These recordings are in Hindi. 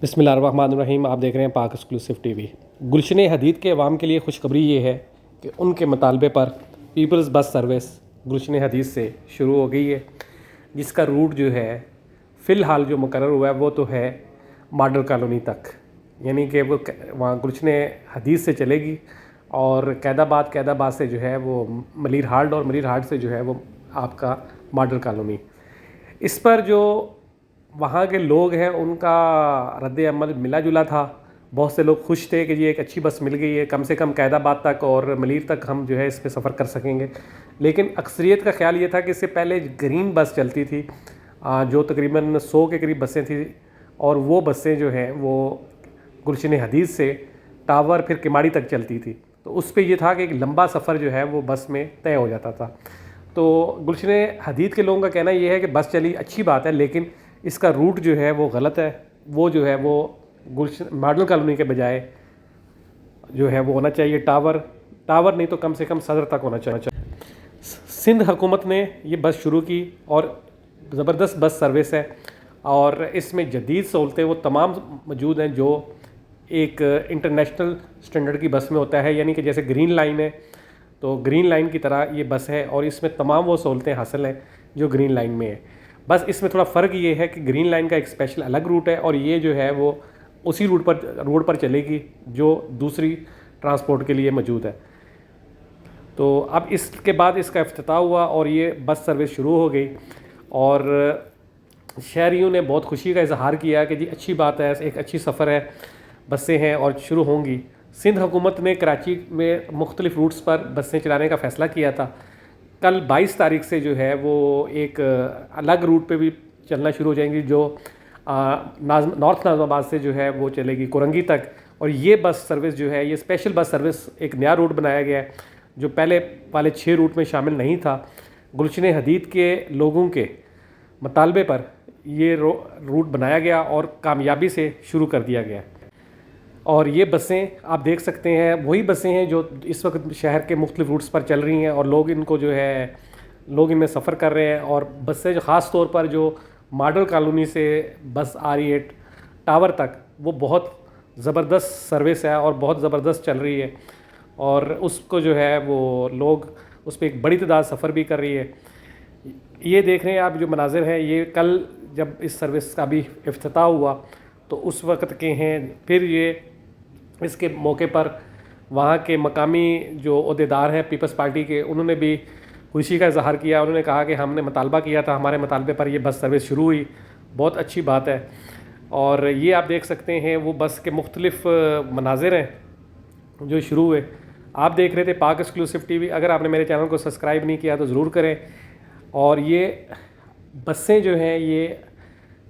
बिस्मिल्लाहिर्रहमानिर्रहीम। आप देख रहे हैं पाक एक्सक्लूसिव टीवी। गुलशन हदीद के अवाम के लिए खुशखबरी ये है कि उनके मुतालबे पर पीपल्स बस सर्विस गुलशन हदीद से शुरू हो गई है, जिसका रूट जो है फ़िलहाल जो मुकर्रर हुआ है वो तो है मॉडल कॉलोनी तक, यानी कि वो वहाँ गुलशन हदीद से चलेगी और कैदाबाद से जो है वो मलिर हाल्ट और मलिर हाल्ट से जो है वो आपका मॉडल कॉलोनी। इस पर जो वहाँ के लोग हैं उनका रद्द अमल मिला जुला था। बहुत से लोग खुश थे कि जी एक अच्छी बस मिल गई है, कम से कम कैदाबाद तक और मलीर तक हम जो है इस पर सफ़र कर सकेंगे। लेकिन अक्सरियत का ख्याल ये था कि इससे पहले ग्रीन बस चलती थी जो तकरीबन 100 के करीब बसें थी, और वो बसें जो हैं वो गुलशन हदीद से टावर फिर किमाड़ी तक चलती थी। तो उस पर यह था कि एक लंबा सफ़र जो है वो बस में तय हो जाता था। तो गुलशन हदीद के लोगों का कहना यह है कि बस चली अच्छी बात है, लेकिन इसका रूट जो है वो गलत है। वो जो है वो गुलशन मॉडल कॉलोनी के बजाय जो है वो होना चाहिए टावर नहीं तो कम से कम सदर तक होना चाहिए। सिंध हुकूमत ने ये बस शुरू की और ज़बरदस्त बस सर्विस है, और इसमें जदीद सहूलतें वो तमाम मौजूद हैं जो एक इंटरनेशनल स्टैंडर्ड की बस में होता है। यानी कि जैसे ग्रीन लाइन है तो ग्रीन लाइन की तरह ये बस है, और इसमें तमाम वो सहूलतें हासिल हैं जो ग्रीन लाइन में है। बस इसमें थोड़ा फ़र्क ये है कि ग्रीन लाइन का एक स्पेशल अलग रूट है, और ये जो है वो उसी रोड पर चलेगी जो दूसरी ट्रांसपोर्ट के लिए मौजूद है। तो अब इसके बाद इसका इफ्तिताह हुआ और ये बस सर्विस शुरू हो गई, और शहरियों ने बहुत खुशी का इजहार किया कि जी अच्छी बात है, एक अच्छी सफ़र है, बसें हैं और शुरू होंगी। सिंध हुकूमत ने कराची में मुख्तलिफ़ रूट्स पर बसें चलाने का फ़ैसला किया था। कल 22 तारीख से जो है वो एक अलग रूट पे भी चलना शुरू हो जाएंगी जो नॉर्थ नाज़माबाद से जो है वो चलेगी कोरंगी तक। और ये बस सर्विस जो है ये स्पेशल बस सर्विस एक नया रूट बनाया गया है जो पहले वाले 6 रूट में शामिल नहीं था। गुलशन हदीद के लोगों के मुतालबे पर ये रूट बनाया गया और कामयाबी से शुरू कर दिया गया। और ये बसें आप देख सकते हैं वही बसें हैं जो इस वक्त शहर के मुख्तलिफ रूट्स पर चल रही हैं, और लोग इनको जो है लोग इनमें सफ़र कर रहे हैं। और बसें जो ख़ास तौर पर जो मॉडल कॉलोनी से बस आ रही है टावर तक, वो बहुत ज़बरदस्त सर्विस है और बहुत ज़बरदस्त चल रही है, और उसको जो है वो लोग उस पर एक बड़ी तादाद सफ़र भी कर रही है। ये देख रहे हैं आप जो मनाजिर हैं, ये कल जब इस सर्विस का भी इफ्तिताह हुआ तो उस वक्त के हैं। फिर ये इसके मौके पर वहाँ के मकामी जो ओहदेदार हैं पीपल्स पार्टी के, उन्होंने भी खुशी का इजहार किया। उन्होंने कहा कि हमने मुतालबा किया था, हमारे मुतालबे पर ये बस सर्विस शुरू हुई, बहुत अच्छी बात है। और ये आप देख सकते हैं वो बस के मुख्तलिफ़ मनाजिर हैं जो शुरू हुए। आप देख रहे थे पाक एक्सक्लूसिव टीवी। अगर आपने मेरे चैनल को सब्सक्राइब नहीं किया तो ज़रूर करें। और ये बसें जो हैं ये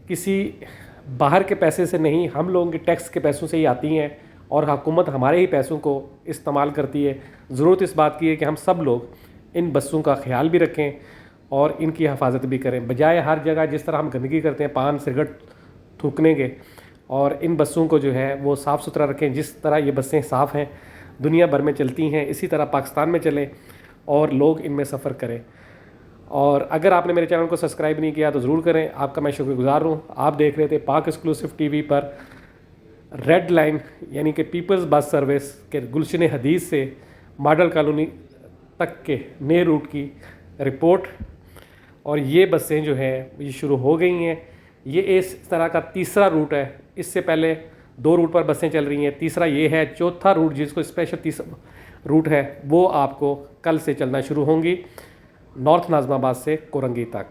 किसी बाहर के पैसे से नहीं, हम लोगों के टैक्स के पैसों से ही आती हैं, और हुकूमत हमारे ही पैसों को इस्तेमाल करती है। ज़रूरत इस बात की है कि हम सब लोग इन बसों का ख्याल भी रखें और इनकी हिफाजत भी करें, बजाय हर जगह जिस तरह हम गंदगी करते हैं पान सिगरेट थूकने के। और इन बसों को जो है वो साफ़ सुथरा रखें। जिस तरह ये बसें साफ़ हैं दुनिया भर में चलती हैं, इसी तरह पाकिस्तान में चलें और लोग इनमें सफ़र करें। और अगर आपने मेरे चैनल को सब्सक्राइब नहीं किया तो ज़रूर करें, आपका मैं शुक्रगुज़ार हूँ। आप देख रहे थे पाक एक्सक्लूसिव टीवी पर रेड लाइन यानी कि पीपल्स बस सर्विस के गुलशन हदीद से मॉडल कॉलोनी तक के नए रूट की रिपोर्ट। और ये बसें जो हैं ये शुरू हो गई हैं। ये इस तरह का तीसरा रूट है, इससे पहले 2 रूट पर बसें चल रही हैं, तीसरा ये है। चौथा रूट जिसको स्पेशल तीसरा रूट है वो आपको कल से चलना शुरू होंगी नॉर्थ नाज़माबाद से कोरंगी तक।